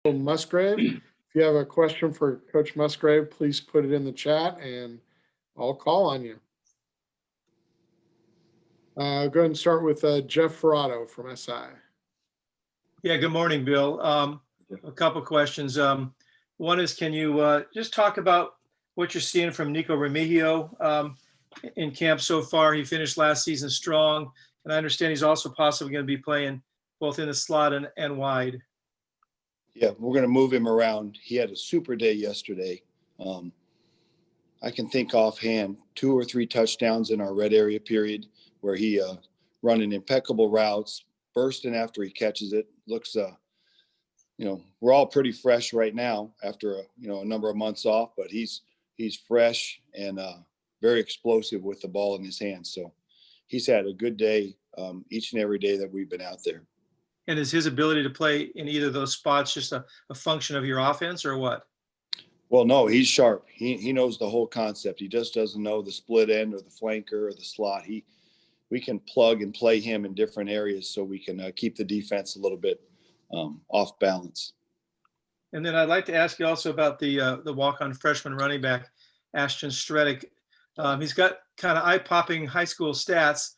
Musgrave. If you have a question for Coach Musgrave, please put it in the chat and I'll call on you. Go ahead and start with Jeff Ferrara from SI. Yeah, good morning, Bill. A couple questions. One is, can you just talk about what you're seeing from Nico Remigio in camp so far? He finished last season strong, and I understand he's also possibly going to be playing both in the slot and wide. Yeah, we're going to move him around. He had a super day yesterday. I can think offhand 2 or 3 touchdowns in our red area period where he running impeccable routes, bursting after he catches it. Looks, we're all pretty fresh right now after a number of months off, but he's fresh and very explosive with the ball in his hands. So he's had a good day each and every day that we've been out there. And is his ability to play in either of those spots just a function of your offense or what? Well, no, he's sharp. He knows the whole concept. He just doesn't know the split end or the flanker or the slot. We can plug and play him in different areas so we can keep the defense a little bit off balance. And then I'd like to ask you also about the walk-on freshman running back, Ashton Stredick. He's got kind of eye-popping high school stats.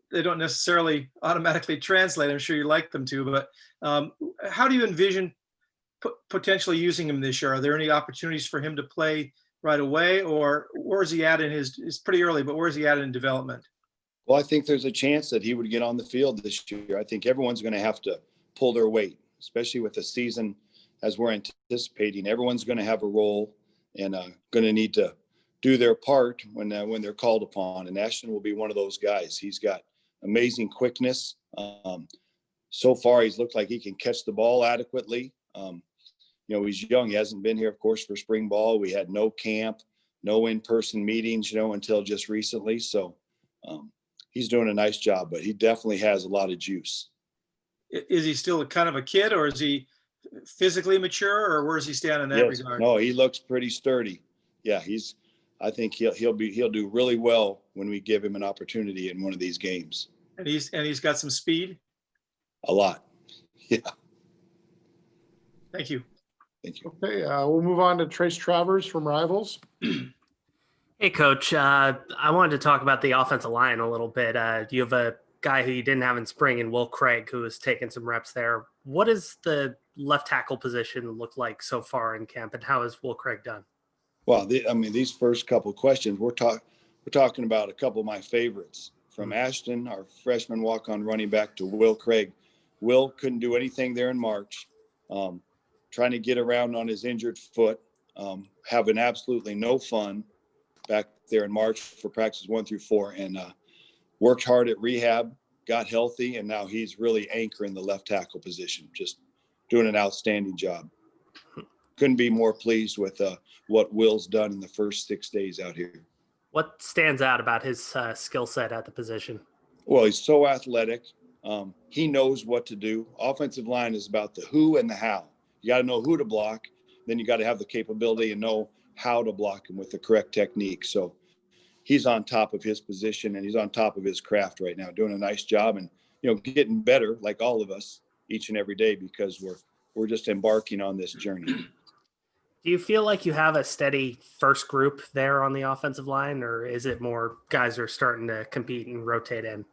They don't necessarily automatically translate. I'm sure you like them to, but how do you envision potentially using him this year? Are there any opportunities for him to play right away, or where is he at in it's pretty early, but where is he at in development? Well, I think there's a chance that he would get on the field this year. I think everyone's going to have to pull their weight, especially with the season as we're anticipating. Everyone's going to have a role and going to need to do their part when they're called upon. And Ashton will be one of those guys. He's got amazing quickness. So far, he's looked like he can catch the ball adequately. He's young. He hasn't been here, of course, for spring ball. We had no camp, no in-person meetings, until just recently. So he's doing a nice job, but he definitely has a lot of juice. Is he still kind of a kid, or is he physically mature, or where does he stand in that regard? No, he looks pretty sturdy. Yeah, I think he'll do really well when we give him an opportunity in one of these games. And he's got some speed. A lot. Yeah. Thank you. Thank you. Okay, we'll move on to Trace Travers from Rivals. Hey, Coach. I wanted to talk about the offensive line a little bit. You have a guy who you didn't have in spring in Will Craig, who has taken some reps there. What does the left tackle position look like so far in camp, and how has Will Craig done? Well, these first couple of questions, we're talking about a couple of my favorites, from Ashton, our freshman walk-on running back, to Will Craig. Will couldn't do anything there in March, trying to get around on his injured foot, having absolutely no fun back there in March for practices 1 through 4, and worked hard at rehab, got healthy, and now he's really anchoring the left tackle position, just doing an outstanding job. Couldn't be more pleased with what Will's done in the first 6 days out here. What stands out about his skill set at the position? Well, he's so athletic. He knows what to do. Offensive line is about the who and the how. You got to know who to block. Then you got to have the capability and know how to block him with the correct technique. So he's on top of his position and he's on top of his craft right now, doing a nice job and, getting better like all of us each and every day because we're just embarking on this journey. Do you feel like you have a steady first group there on the offensive line, or is it more guys are starting to compete and rotate in?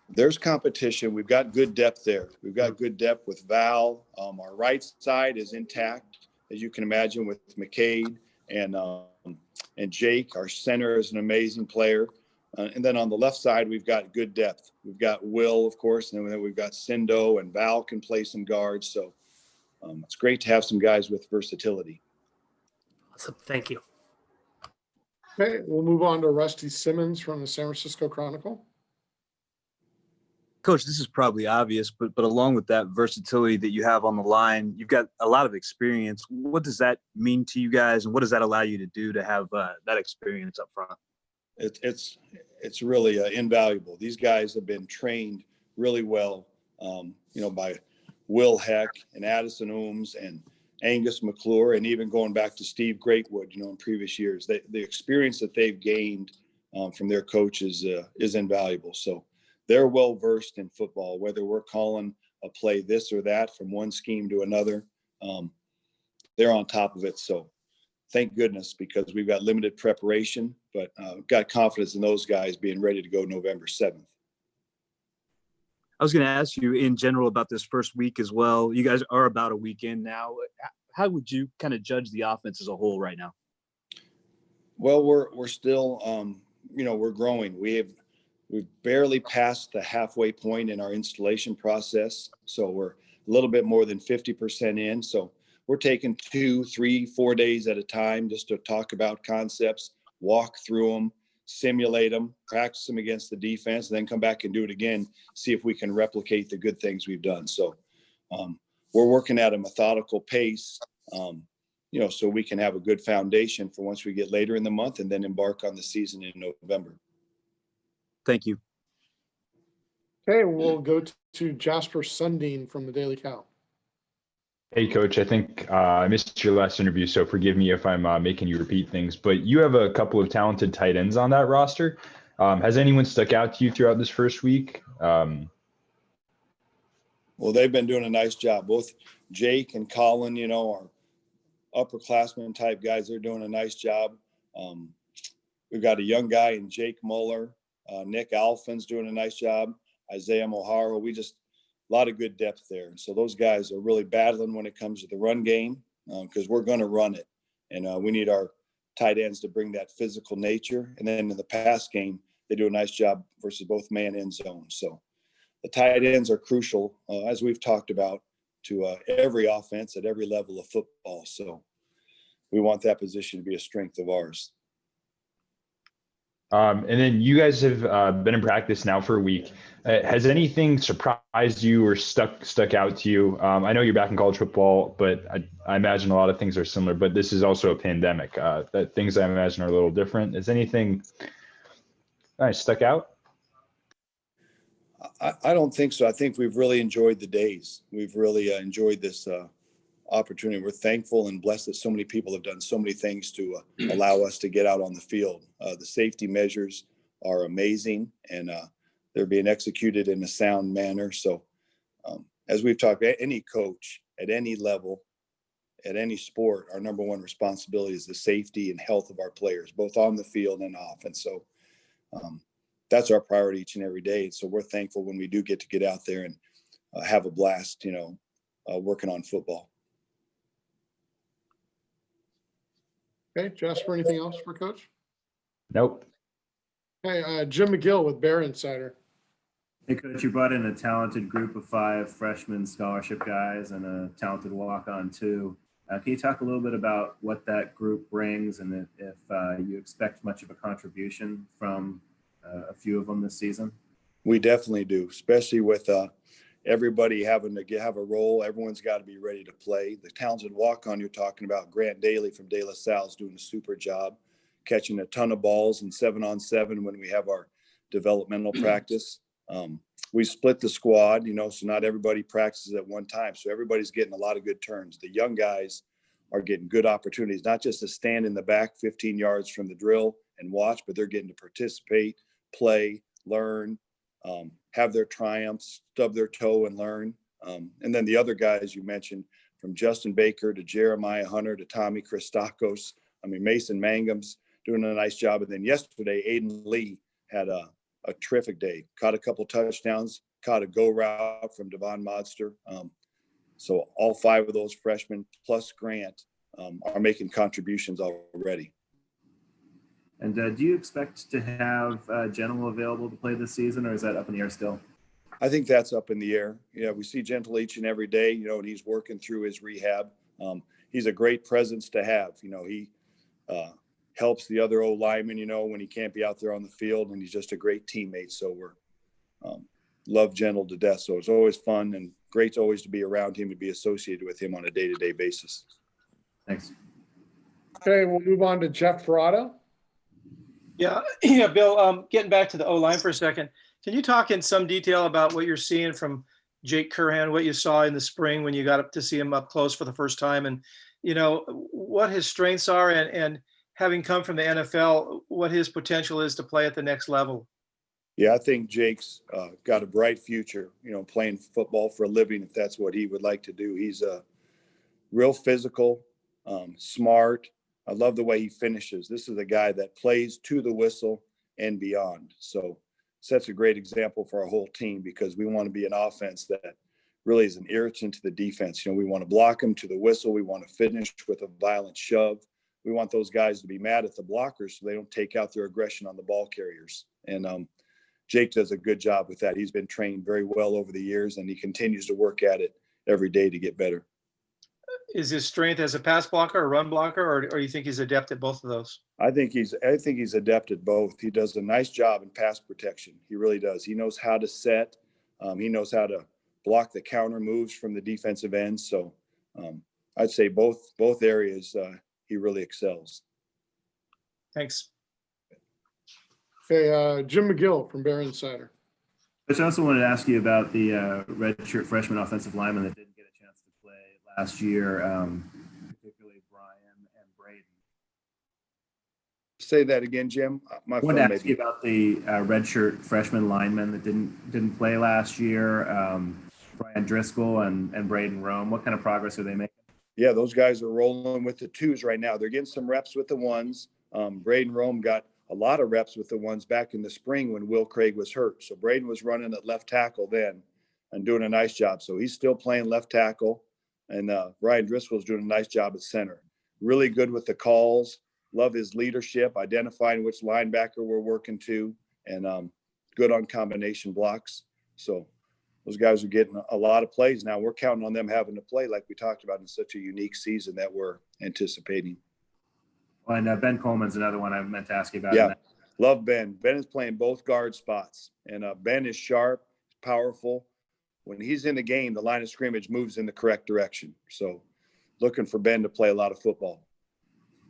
There's competition. We've got good depth there. We've got good depth with Val. Our right side is intact, as you can imagine, with McCade and Jake. Our center is an amazing player. And then on the left side, we've got good depth. We've got Will, of course, and then we've got Sindo, and Val can play some guards. So it's great to have some guys with versatility. Awesome. Thank you. Okay, we'll move on to Rusty Simmons from the San Francisco Chronicle. Coach, this is probably obvious, but along with that versatility that you have on the line, you've got a lot of experience. What does that mean to you guys, and what does that allow you to do to have that experience up front? It's really invaluable. These guys have been trained really well, by Will Heck and Addison Ooms and Angus McClure, and even going back to Steve Greatwood, in previous years. The experience that they've gained from their coaches is invaluable. So they're well versed in football, whether we're calling a play this or that from one scheme to another. they're on top of it. So thank goodness, because we've got limited preparation, but got confidence in those guys being ready to go November 7th. I was going to ask you in general about this first week as well. You guys are about a week in now. How would you kind of judge the offense as a whole right now? Well, we're still, we're growing. We've barely passed the halfway point in our installation process. So we're a little bit more than 50% in. So we're taking 2, 3, 4 days at a time just to talk about concepts, walk through them, simulate them, practice them against the defense, and then come back and do it again, see if we can replicate the good things we've done. So we're working at a methodical pace, so we can have a good foundation for once we get later in the month and then embark on the season in November. Thank you. Okay, we'll go to Jasper Sundin from the Daily Cow. Hey, Coach, I think I missed your last interview, so forgive me if I'm making you repeat things, but you have a couple of talented tight ends on that roster. Has anyone stuck out to you throughout this first week? Well, they've been doing a nice job. Both Jake and Colin, are upperclassmen type guys. They're doing a nice job. We've got a young guy in Jake Muller. Nick Alphin's doing a nice job. Isaiah Mohara. A lot of good depth there. And so those guys are really battling when it comes to the run game, because we're going to run it. And we need our tight ends to bring that physical nature. And then in the pass game, they do a nice job versus both man and zone. So the tight ends are crucial, as we've talked about, to every offense at every level of football. So we want that position to be a strength of ours. And then you guys have been in practice now for a week. Has anything surprised you or stuck out to you? I know you're back in college football, but I imagine a lot of things are similar, but this is also a pandemic. That things I imagine are a little different. Is anything stuck out? I don't think so. I think we've really enjoyed the days. We've really enjoyed this opportunity. We're thankful and blessed that so many people have done so many things to allow us to get out on the field. The safety measures are amazing, and they're being executed in a sound manner. So as we've talked, any coach at any level, at any sport, our number one responsibility is the safety and health of our players, both on the field and off. And so that's our priority each and every day. So we're thankful when we do get out there and have a blast, working on football. Okay, Jasper, anything else for Coach? Nope. Okay, Jim McGill with Bear Insider. Hey, Coach, you brought in a talented group of 5 freshman scholarship guys and a talented walk-on too. Can you talk a little bit about what that group brings and if you expect much of a contribution from a few of them this season? We definitely do, especially with everybody having to have a role. Everyone's got to be ready to play. The talented walk-on you're talking about, Grant Daly from De La Salle, is doing a super job, catching a ton of balls in 7-on-7 when we have our developmental practice. We split the squad, so not everybody practices at one time. So everybody's getting a lot of good turns. The young guys are getting good opportunities, not just to stand in the back 15 yards from the drill and watch, but they're getting to participate, play, learn, have their triumphs, stub their toe and learn. And then the other guys you mentioned, from Justin Baker to Jeremiah Hunter to Tommy Christakos, Mason Mangum's doing a nice job. And then yesterday, Aiden Lee had a terrific day, caught a couple touchdowns, caught a go route from Devon Modster. So all 5 of those freshmen plus Grant are making contributions already. And do you expect to have Gentle available to play this season, or is that up in the air still? I think that's up in the air. We see Gentle each and every day, and he's working through his rehab. He's a great presence to have. He helps the other O-lineman, when he can't be out there on the field, and he's just a great teammate. So we're love Gentle to death. So it's always fun and great always to be around him and be associated with him on a day-to-day basis. Thanks. Okay, we'll move on to Jeff Ferrara. Yeah, Bill, getting back to the O-line for a second, can you talk in some detail about what you're seeing from Jake Curhan, what you saw in the spring when you got up to see him up close for the first time, and, what his strengths are, and having come from the NFL, what his potential is to play at the next level? Yeah, I think Jake's got a bright future, playing football for a living, if that's what he would like to do. He's real physical, smart. I love the way he finishes. This is a guy that plays to the whistle and beyond. So sets a great example for our whole team, because we want to be an offense that really is an irritant to the defense. We want to block them to the whistle. We want to finish with a violent shove. We want those guys to be mad at the blockers so they don't take out their aggression on the ball carriers. And Jake does a good job with that. He's been trained very well over the years, and he continues to work at it every day to get better. Is his strength as a pass blocker or run blocker, or you think he's adept at both of those? I think he's adept at both. He does a nice job in pass protection. He really does. He knows how to set. He knows how to block the counter moves from the defensive end. So I'd say both areas he really excels. Thanks. Okay, Jim McGill from Bear Insider. Which I also wanted to ask you about the redshirt freshman offensive lineman that didn't get a chance to play last year, particularly Brian and Braden. Say that again, Jim. I wanted to ask you about the redshirt freshman lineman that didn't play last year, Brian Driscoll and Braden Rome. What kind of progress are they making? Yeah, those guys are rolling with the twos right now. They're getting some reps with the ones. Braden Rome got a lot of reps with the ones back in the spring when Will Craig was hurt. So Braden was running at left tackle then and doing a nice job. So he's still playing left tackle. And Brian Driscoll's doing a nice job at center. Really good with the calls. Love his leadership, identifying which linebacker we're working to, and good on combination blocks. So those guys are getting a lot of plays now. We're counting on them having to play like we talked about in such a unique season that we're anticipating. And Ben Coleman's another one I meant to ask you about. Yeah, love Ben. Ben is playing both guard spots, and Ben is sharp, powerful. When he's in the game, the line of scrimmage moves in the correct direction. So looking for Ben to play a lot of football.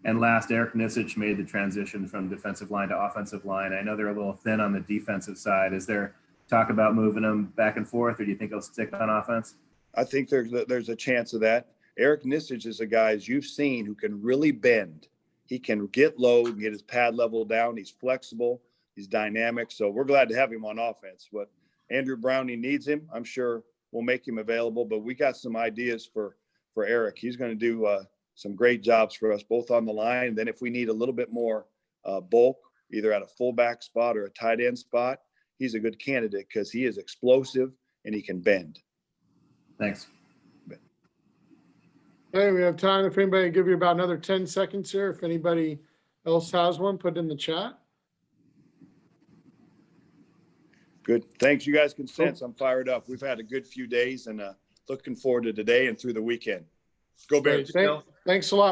And last, Eric Nisich made the transition from defensive line to offensive line. I know they're a little thin on the defensive side. Is there talk about moving them back and forth, or do you think he'll stick on offense? I think there's a chance of that. Eric Nisich is a guy, as you've seen, who can really bend. He can get low and get his pad level down. He's flexible. He's dynamic. So we're glad to have him on offense. But Andrew Browning needs him. I'm sure we'll make him available. But we got some ideas for Eric. He's going to do some great jobs for us, both on the line. And then if we need a little bit more bulk, either at a fullback spot or a tight end spot, he's a good candidate because he is explosive and he can bend. Thanks. Hey, we have time. If anybody give you about another 10 seconds here, if anybody else has one, put it in the chat. Good. Thanks. You guys can sense I'm fired up. We've had a good few days and looking forward to today and through the weekend. Go Bears. Thanks a lot.